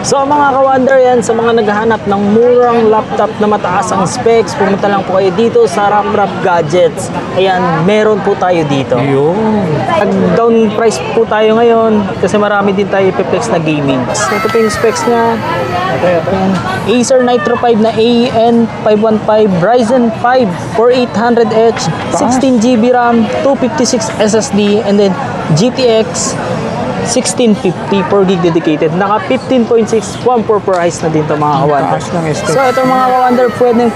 So mga ka-wonder, yan sa mga naghahanap ng murang laptop na mataas ang specs, pumunta lang po kayo dito sa RapRap Gadgets. Ayan, meron po tayo dito. Nag-down price po tayo ngayon kasi marami din tayo ipiplex na gaming. Ito po yung specs niya. Ito yan. Acer Nitro 5 na AN515, Ryzen 5 4800H, 16GB RAM, 256 SSD, and then GTX 1650 4GB dedicated. Naka 15.6 144 na din to mga ka-wonder. So ito mga ka-wonder,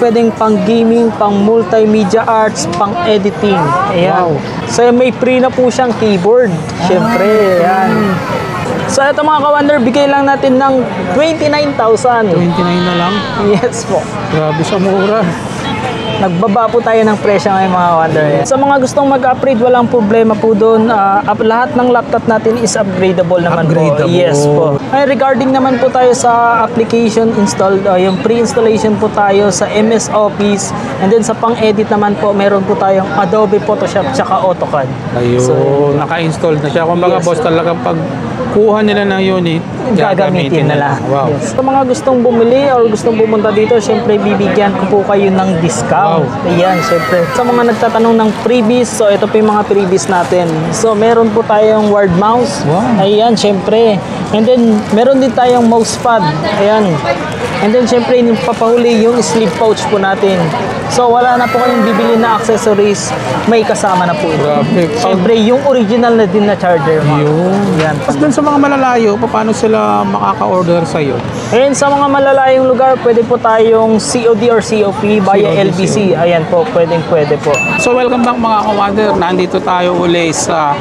pwedeng pang gaming, pang multimedia arts, pang editing. Ayan. Wow. So may free na po siyang keyboard. Syempre, ayan. So ito mga ka-wonder, bigay lang natin ng 29,000. 29 na lang? Yes po. Grabe sa mura. Nagbaba po tayo ng presyo ngayon mga ka-wonder. Sa mga gustong mag-upgrade, walang problema po doon. Lahat ng laptop natin is upgradable naman po. Yes po. Ay, regarding naman po tayo sa application install, yung pre-installation po tayo sa MS Office, and then sa pang-edit naman po, meron po tayong Adobe Photoshop tsaka AutoCAD. Ayun, so, naka-install na siya. Kung mga boss talagang pag kuha nila ng unit, gagamitin na lang. Wow. Yes. Sa mga gustong bumili or gustong pumunta dito, syempre bibigyan ko po kayo ng discount. Wow. Ayan, syempre. Sa mga nagtatanong ng freebies, so ito po yung mga freebies natin. So meron po tayong word mouse. Wow. Ayan, syempre. And then meron din tayong mousepad. Ayan. And then syempre papahuli yung sleeve pouch po natin. So wala na po kayong bibili na accessories, may kasama na po ito. Syempre yung original na din na charger. Yan. Tapos dun sa mga malalayo, paano sila makaka-order sa iyo? Ayun, sa mga malalayong lugar, pwede po tayong COD or COP via LBC. Ayan po, pwede po. So welcome back mga ka-wonder. Nandito tayo uli sa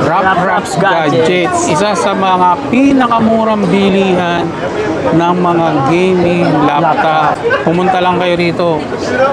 RapRap Gadgets. Isa sa mga pinakamurang bilihan ng mga gaming laptop. Pumunta lang kayo rito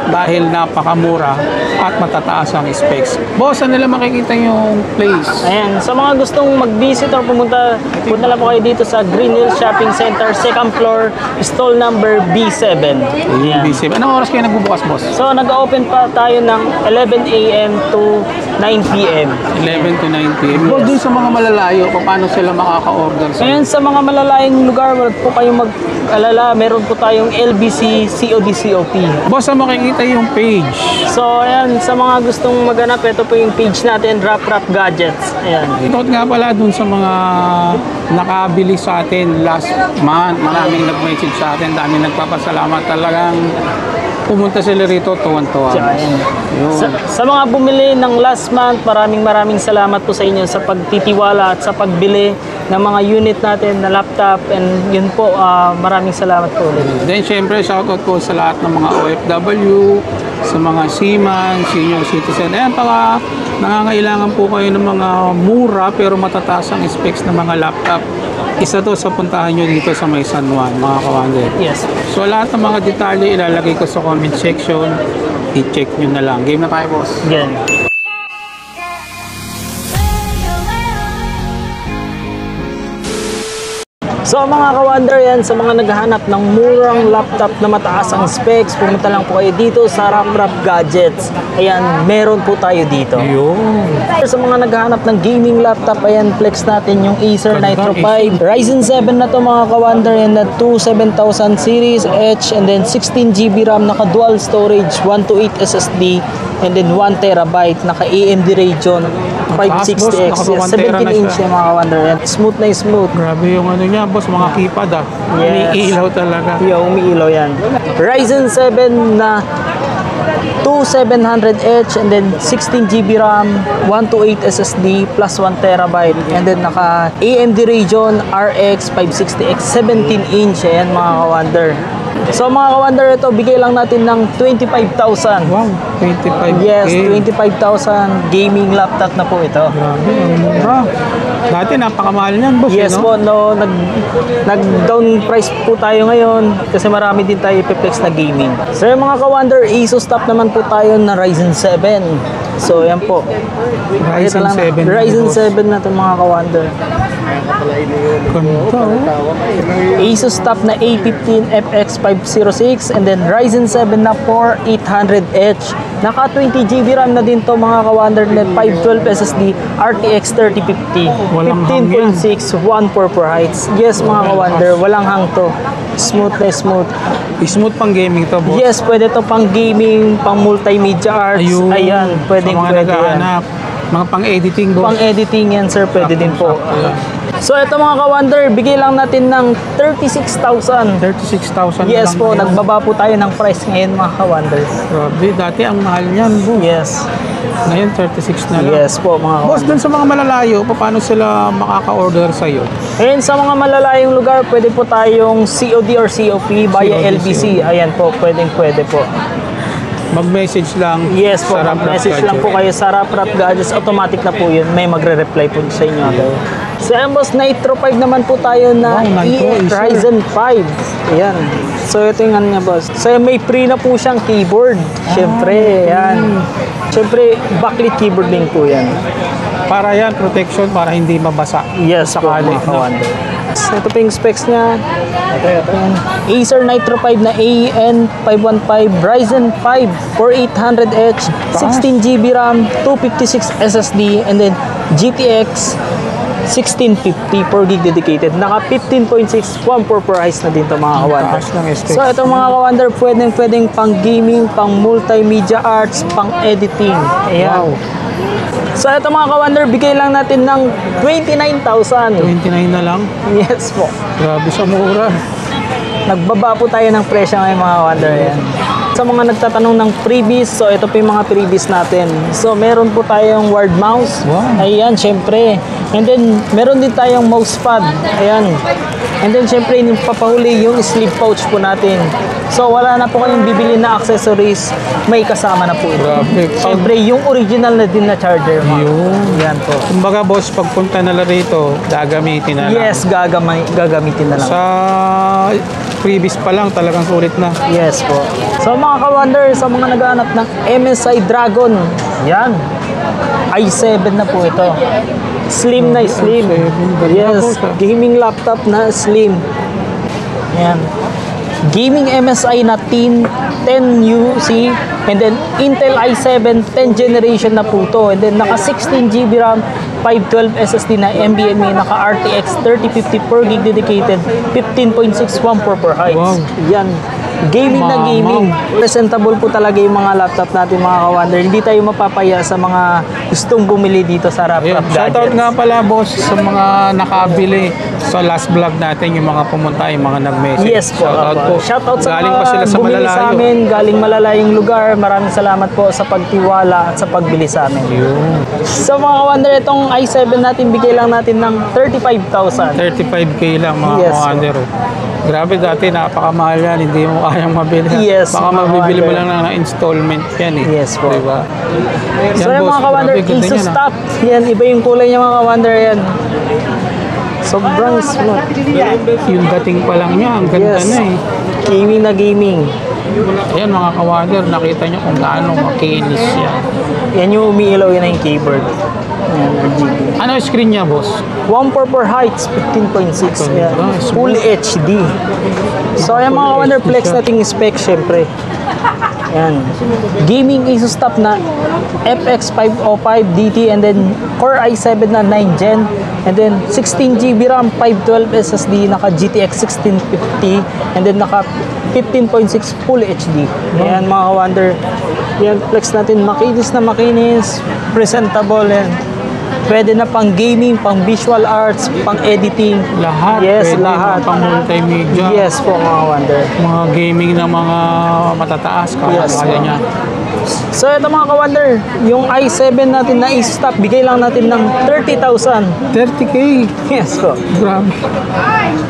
dahil napakamura at matataas ang specs. Boss, saan nila makikita yung place? Ayan, sa mga gustong mag-visit or punta lang po kayo dito sa Green Hills Shopping Center, 2nd floor, stall number B7. Ayan. B7. Anong oras kayo nagbubukas, boss? So, nag-open pa tayo ng 11 AM to 9 PM. 11 to 9 PM. Boss, dun sa mga malalayo, paano sila makaka-order? Ayan, sa mga malalayong lugar, wala po kayong mag-alala, meron po tayong LBC, COD, COP. Boss, saan makikita yung page? So, ayan, sa mga gustong maghanap, ito po yung page natin, RapRap Gadgets. Ayan. Ikot nga pala dun sa mga nakabili sa atin last month. Maraming nag-message sa atin, daming nagpapasalamat. Talagang pumunta sila rito, tuwan-tuwa. Sa mga bumili ng last month, maraming salamat po sa inyo sa pagtitiwala at sa pagbili ng mga unit natin na laptop, and yun po, maraming salamat po ulit. Then syempre, shoutout po sa lahat ng mga OFW, sa mga seaman, senior citizen. Ayan, paka nangangailangan po kayo ng mga mura pero matataas ang specs ng mga laptop. Isa to sa puntahan nyo dito sa may San Juan, mga ka-wonder. Yes. So lahat ng mga detalye ilalagay ko sa comment section. I-check nyo na lang. Game na tayo, boss. Yan. So mga ka-wonder, yan sa mga naghahanap ng murang laptop na mataas ang specs, pumunta lang po kayo dito sa RapRap Gadgets. Ayan, meron po tayo dito. Sa mga naghahanap ng gaming laptop, ayan, flex natin yung Acer Nitro 5. Ryzen 7 na to mga ka-wonder, yan na 27000 series H, and then 16GB RAM, naka dual storage, 128 SSD, and then 1TB, naka AMD Radeon 560X, 17 inch yung mga ka-wonder. Smooth na smooth. Grabe yung ano niya, boss, mga keypad Yes. Umiilaw talaga. Umiilaw yan. Ryzen 7 na 2700H, and then 16GB RAM, 128 SSD plus 1TB, and then naka AMD Radeon RX 560X, 17 inch. Ayan mga ka-wonder. So mga ka-wonder, ito bigay lang natin ng 25,000. Wow, 25K. Yes, 25,000 gaming laptop na po ito. Grabe, mura. Dati napakamahal niyan, boss. Yes po, no, nag-down price po tayo ngayon kasi marami din tayo ipiplex na gaming. So yung mga ka-wonder, Asus top naman po tayo na Ryzen 7. So yan po. Ryzen 7. Ryzen 7 na ito mga ka-wonder. Ganda, oh. Asus TUF na A15 FX506 and then Ryzen 7 na 4800H. Naka 20GB RAM na din to mga ka-Wonder, net 512 SSD RTX 3050. Walang hang yan. 15.6 144 Hz. Yes mga ka-Wonder, walang hang to. Smooth na smooth. Smooth pang gaming to, boss. Yes, pwede to pang gaming, pang multimedia arts. Ayun. Ayan, pwedeng Sa mga pwede yan. naghahanap, mga pang-editing, boss. Pang editing yan sir, pwede din po. Ayan. So ito mga ka-Wonder, bigay lang natin ng 36,000. 36,000 Yes lang po, ngayon. nagbaba po tayo ng price ngayon mga ka-Wonder. Grabe, dati ang mahal niyan, boss. Yes. Ngayon, 36 na lang. Yes po mga Boss, ka-Wonder. dun sa mga malalayo, paano sila makaka-order sa'yo? Ngayon sa mga malalayong lugar, pwede po tayong COD or COP via COD, LBC. Ayan po, pwede po. Mag-message lang. Yes po, sa Rap Rap message lang po Gadget. kayo sa Rap Rap Gadgets. Automatic na po yun. May magre-reply po sa inyo agad. Sa Boss Nitro 5 naman po tayo na Wow, Nitro, Acer. Ryzen 5. Ayan. So ito yung ano niya boss. So may free na po siyang keyboard. Siyempre, ayan. Siyempre, backlit keyboard din po yan. Para yan, protection, para hindi mabasa. Yes po, Sakali, mga no? ka-Wonder. Ito po yung specs niya. Ayan. Acer Nitro 5 na AN515 Ryzen 5 4800H 16GB RAM 256 SSD and then GTX 1650 4GB dedicated. Naka 15.6 144 Hz na din to mga ka-Wonder. Taas ng specs. So ito mga ka-Wonder, pwedeng pang gaming, pang multimedia arts, pang editing. Ayan. Wow. So ito mga ka-Wonder, bigay lang natin ng 29,000. 29 na lang. Yes po. Grabe sa mura. Nagbaba po tayo ng presyo ngayon mga ka-Wonder. Ayan. Sa mga nagtatanong ng freebies, so ito po yung mga freebies natin. So meron po tayong word mouse. Wow. Ayan, syempre. And then meron din tayong mousepad. Ayan. And then syempre yung papahuli yung sleeve pouch po natin. So wala na po kayong bibili na accessories, may kasama na po ito. Grabe. Syempre yung original na din na charger. Yun. Yan po. Kumbaga, boss, pagpunta nila rito, gagamitin na lang. Yes, gagamitin na lang. Sa freebies pa lang, talagang sulit na. Yes po. So mga ka-Wonder, sa mga naghahanap ng MSI Dragon, yan. i7 na po ito. Slim na slim. i7, Yes, ganda po siya. gaming laptop na slim. Yan. Gaming MSI na 10UC and then Intel i7 10th generation na po to. And then naka 16GB RAM, 512 SSD na NVMe, naka RTX 3050 4GB dedicated, 15.6 144 Hz. Wow. Yan. Gaming na Mamaw. gaming. Presentable po talaga yung mga laptop natin mga ka-Wonder. Hindi tayo mapapaya sa mga gustong bumili dito sa Rap Ayun. Rap Shoutout Gadgets. nga pala, boss, sa mga nakabili sa last vlog natin, yung mga pumunta, yung mga nag-message. Yes po. Shoutout po. Shoutout sa Galing mga pa sila sa bumili sa malalayo. amin, galing malalayong lugar. Maraming salamat po sa pagtiwala at sa pagbili sa amin. Yun. So mga ka-Wonder, itong i7 natin, bigay lang natin ng 35,000. 35K lang, mga Yes, commander. Grabe, dati napakamahal yan, hindi mo kayang mabili. Yes, Baka mga mabibili mo commander. lang ng installment yan eh. Yes po. Diba? So Yan, yung boss, mga ka-Wonder, grabe, ganda Asus niyan, ah. TUF. Yan, iba yung kulay niya mga ka-Wonder yan. Sobrang smooth. Yung dating pa lang niya, ang ganda Yes. na eh. Gaming na gaming. Ayan mga kawander, nakita nyo kung gaano makinis yan. Yan yung umiilaw yun na yung keyboard. Yan, RGB. Ano yung screen niya, boss? 144 Hz, 15.6. Yan. Nice. Full HD. So, ayan mga ka-Wonder, flex nating spec syempre. Yan. Gaming Asus TUF na FX505 DT and then Core i7 na 9 Gen and then 16GB RAM, 512 SSD, naka GTX 1650 and then naka 15.6 Full HD. Yan mga ka-Wonder. Yan, flex natin. Makinis na makinis. Presentable yan. Pwede na pang gaming, pang visual arts, pang editing. Lahat. Yes, pwede, lahat. mga pang multimedia. Yes po mga ka-Wonder. Mga gaming na mga matataas. Yes, Kaya niya. So ito mga ka-Wonder, yung i7 natin na Asus TUF, bigay lang natin ng 30,000. 30K. Yes po. Grabe.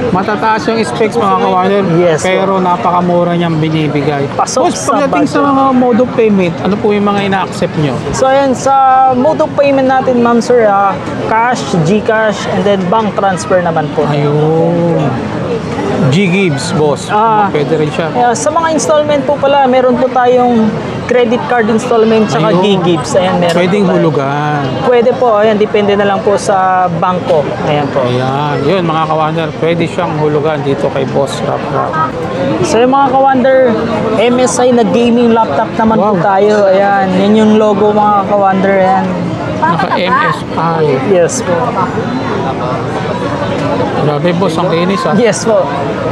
Matataas yung specs mga kawander. Yes, Pero napakamura niyang binibigay. Pasok Boss, sa pagdating sa budget. mga mode of payment, ano po yung mga ina-accept nyo? So ayan, sa mode of payment natin ma'am sir, cash, GCash, and then bank transfer naman po. Ayun. G-Gibbs, boss. Ah. Pwede rin siya. Sa mga installment po pala, meron po tayong credit card installment tsaka Ayun. gigs. Ayan, meron Pwedeng po tayo. hulugan. Pwede po, ayan, depende na lang po sa bangko. Ayan po. Ayan, yun mga ka-Wonder, pwede siyang hulugan dito kay Boss Rap Rap. So yung mga ka-Wonder, MSI na gaming laptop naman po Wow. tayo. Ayan, yan yung logo mga ka-Wonder. Ayan. Naka-MSI. Yes po. Grabe boss, ang kinis ah. Yes po.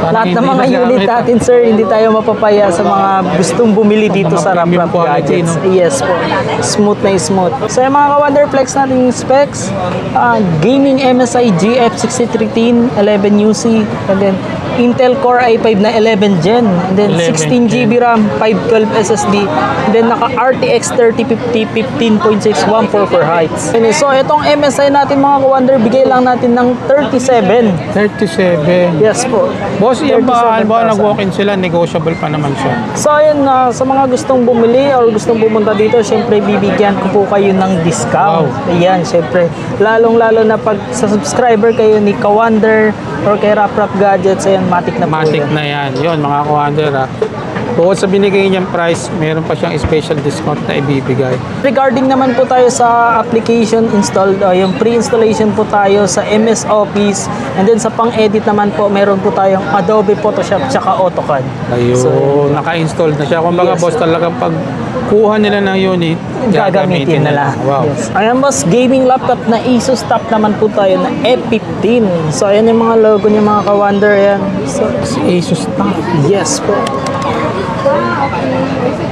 Lahat ng mga unit natin, sir, hindi tayo mapapaya sa mga gustong bumili dito Mga sa Rap premium Rap quality, Gadgets. no? Yes po. Smooth na smooth. So yung mga ka-Wonderflex natin yung specs, gaming MSI GF6310 11UC, and then Intel Core i5 na 11 Gen, and then 11 16GB RAM, 512 SSD, and then naka RTX 3050 15.6 144 Hz. So itong MSI natin mga ka-Wonder, bigay lang natin ng 37. 37. Yes po. Boss, yan ba, 37,000. nag-walk-in sila, negotiable pa naman siya. So ayun, sa mga gustong bumili or gustong pumunta dito, syempre bibigyan ko po kayo ng discount. Wow. Ayan, syempre. Lalong-lalo na pag sa subscriber kayo ni Ka-Wonder or kay Rap Rap Gadgets, ayan, matik na po Matic yan. na yan. Yun, mga ka-Wonder ah. Bukod sa binigay niyang price, meron pa siyang special discount na ibibigay. Regarding naman po tayo sa application installed, yung pre-installation po tayo sa MS Office, and then sa pang-edit naman po, meron po tayong Adobe Photoshop tsaka AutoCAD. Ayun, So, naka-install na siya. Kung baga Yes. boss, talagang pag kuha nila ng unit, gagamitin na lang. Wow. Yes. Ayan boss, gaming laptop na Asus top naman po tayo na F15. So ayan yung mga logo niya mga ka-Wonder. Ayan. So, Si Asus na. yes po.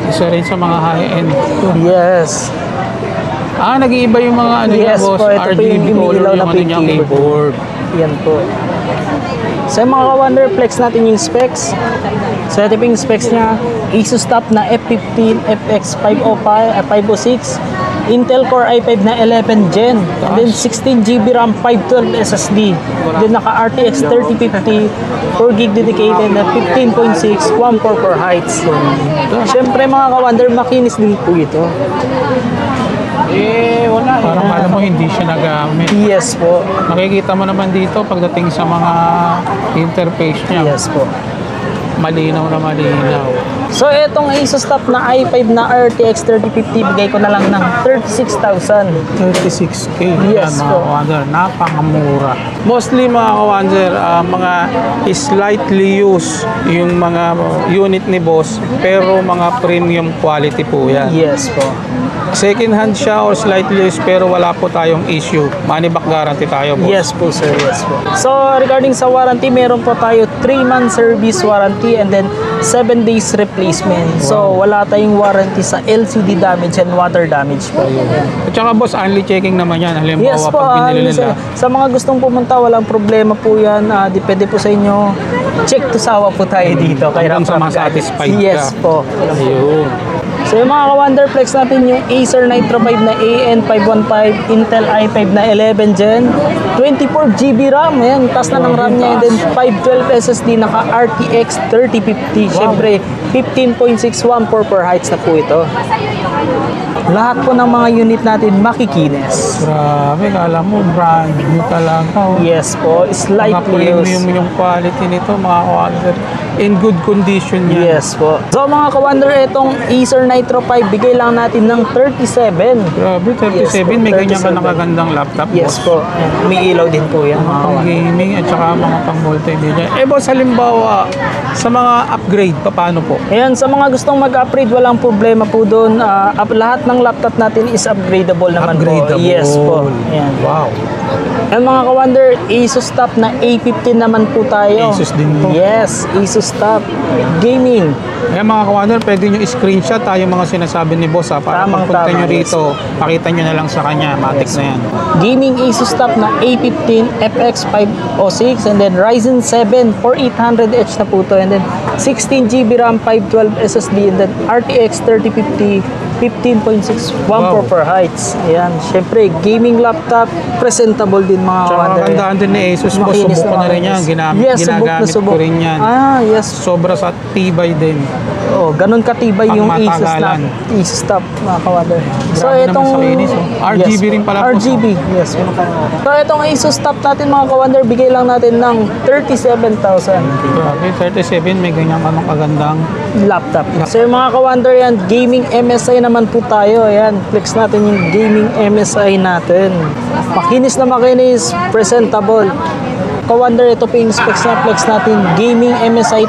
Isa rin sa mga high-end. Yes. Nag-iiba yung mga ano niya, Yes boss. po, ito po yung RGB color umiilaw yung na ano niyang keyboard. keyboard. Yan po. So yung mga ka-Wonder, flex natin yung specs. So ito po yung specs niya. Asus top na F15 FX 506. Intel Core i5 na 11 Gen. And then 16GB RAM, 512 SSD. Then naka RTX 3050, 4GB dedicated na 15.6, 144 Hz. Siyempre mga ka-Wonder, makinis din po ito. Wala. Parang alam mo, hindi siya nagamit. Yes po. Makikita mo naman dito pagdating sa mga interface niya. Yes po. Malinaw na malinaw. So itong Asus top na i5 na RTX 3050, bigay ko na lang ng 36,000. 36K. Yes Yan, mga po. ka-Wonder. Napakamura. Mostly mga ka-Wonder, mga slightly used yung mga unit ni boss, pero mga premium quality po yan. Yes po. Second hand siya or slightly used, pero wala po tayong issue. Money back guarantee tayo, boss. Yes po sir, yes po. So regarding sa warranty, meron po tayo 3-month service warranty and then 7 days replacement. So wala tayong warranty sa LCD damage and water damage po. At saka boss, only checking naman yan. Halimbawa, Yes po, pag binili nila. sa mga gustong pumunta, walang problema po yan. Depende po sa inyo. Check to sawa po tayo dito kay Hanggang Rap sa Rap Gadgets. ma-satisfied ka. Yes po. Ayun. So yung mga ka-Wonderflex natin, yung Acer Nitro 5 na AN515, Intel i5 na 11 Gen, 24GB RAM, ayan, taas na ng RAM niya, and then 512 SSD, naka RTX 3050, syempre 15.6 144 Hz na po ito. Lahat po ng mga unit natin makikinis. Grabe, kala mo brand new talaga. Oh. Yes po, Mga slightly premium used. yung quality nito, mga ka-Wonder. In good condition yan. Yes po. So mga ka-Wonder, itong Acer Nitro 5, bigay lang natin ng 37. Grabe, 37. Yes po, May ganyan ka 37. nakagandang laptop, Yes boss. po. Ayan, umiilaw din po yan mga Pang ka-Wonder. gaming at saka mga pang multimedia. Boss, halimbawa, sa mga upgrade, paano po? Ayan, sa mga gustong mag-upgrade, walang problema po doon. Lahat ng laptop natin is upgradable naman po. Yes po. Ayan. Wow. Ayan mga ka-Wonder, Asus top na A15 naman po tayo. Asus din po. Yes, Asus top. Gaming. Kaya mga ka-Wonder, pwede nyo screenshot yung mga sinasabi ni boss para Tamang pagpunta tama, nyo rito, pakita nyo na lang sa kanya. Matik na yan. Gaming Asus top na A15 FX 506 and then Ryzen 7 4800H na po to, and then 16GB RAM, 512 SSD, and then RTX 3050 15.6 144 Hz. Ayan, syempre gaming laptop, presentable din mga Tsaka ka-Wonder. magandaan din ni Asus, boss. Makinis Subok ko na rin yan. makinis. Yes, subok na Ginagamit subok. ko rin yan. Yes. Sobra sa tibay din. Oh, ganun katibay yung Pangmatagalan. Asus Top mga kawander. So Grabe itong naman sa kinis, oh. RGB rin pala po. RGB. Yes. So itong Asus Top natin mga kawander, bigay lang natin ng 37,000 Grabe, 37, may ganyan ka ng kagandang. laptop. So yung mga kawander yan, gaming MSI naman po tayo. Ayan, flex natin yung gaming MSI natin. Makinis na makinis, presentable. Kawander, ito po yung specs na flex natin. Gaming MSI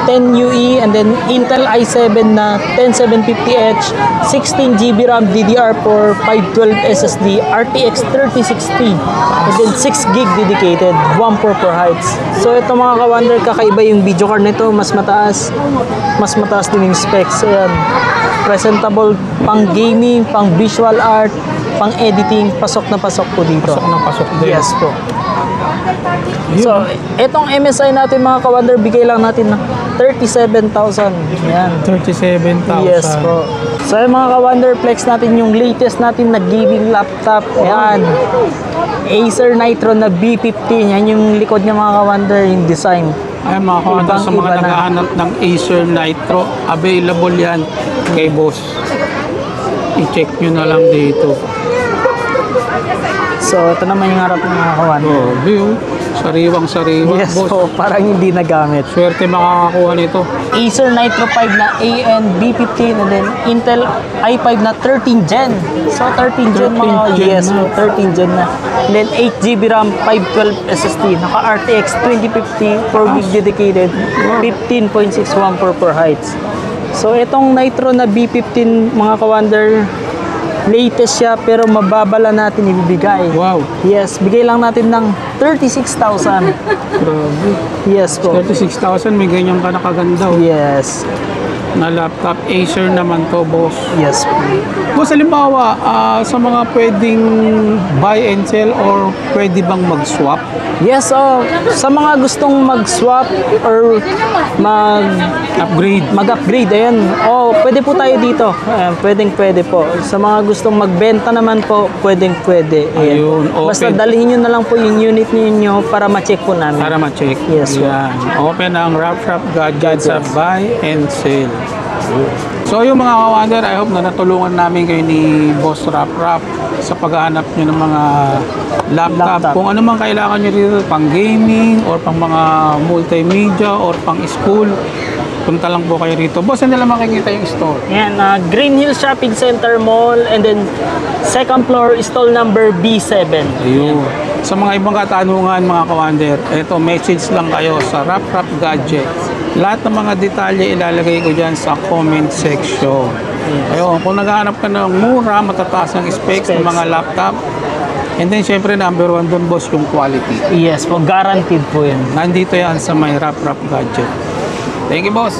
10UE and then Intel i7 na 10750H, 16GB RAM, DDR4, 512 SSD, RTX 3060, and then 6GB dedicated, 1/4 Hz. So ito mga kawander, kakaiba yung video card nito, mas mataas din yung specs. Ayan, presentable, pang gaming, pang visual art, pang editing, pasok na pasok po dito. Pasok na pasok din. Yes po. So, itong MSI natin mga kawander, bigay lang natin ng 37,000. Yan. 37,000. Yes po. So, yung mga kawander, flex natin yung latest natin na gaming laptop. Yan. Acer Nitro na B15. Yan yung likod niya mga kawander, yung design. Ay mga kawander, sa mga Ibang-iba na. naghahanap ng Acer Nitro, available yan kay boss. I-check nyo na lang dito. So, ito naman yung harap ng mga kawander. Oh, view. Sariwang-sariwang, Yes boss. po, parang hindi nagamit. Swerte makakakuha nito. Acer Nitro 5 na AN B15 and then Intel i5 na 13 Gen. So 13 Gen 13 mga Gen yes, na. 13 Gen na. And then 8GB RAM, 512 SSD, naka RTX 2050, 4GB dedicated, 15.614 Hz. So itong Nitro na B15 mga kawander, latest siya pero mababala natin ibibigay. Wow. Yes, bigay lang natin ng 36,000. Grabe. Yes po. 36,000, may ganyan ka nakaganda. Oh. Yes. Na laptop. Acer naman to, boss. Yes po. Boss, halimbawa, sa mga pwedeng buy and sell or pwede bang mag-swap? Yes, sa mga gustong mag-swap or Upgrade. mag-upgrade, ayan. Pwede po tayo dito. Ayan, pwede po. Sa mga gustong magbenta naman po, pwede. Ayan. Ayun, open. Basta dalhin nyo na lang po yung unit niyo para ma-check po namin. Para ma-check. Yes, Yan. Open ang RapRap Gadgets sa buy and sell. So yung mga kawander, I hope na natulungan namin kayo ni Boss RapRap sa paghahanap nyo ng mga laptop. Laptop. Kung ano man kailangan nyo dito, pang gaming or pang mga multimedia or pang school, punta lang po kayo rito. Boss, hindi lang makikita yung store. Ayan, Green Hill Shopping Center Mall and then second floor, stall number B7. Ayun. Sa mga ibang katanungan mga kawander, eto message lang kayo sa RapRap Gadgets. Lahat ng mga detalye ilalagay ko dyan sa comment section. Ayun, kung naghahanap ka ng mura, matataas ng specs ng mga laptop, and then syempre number one doon boss yung quality. Yes po, guaranteed po yan. Nandito yan sa may RapRap Gadget. Thank you boss.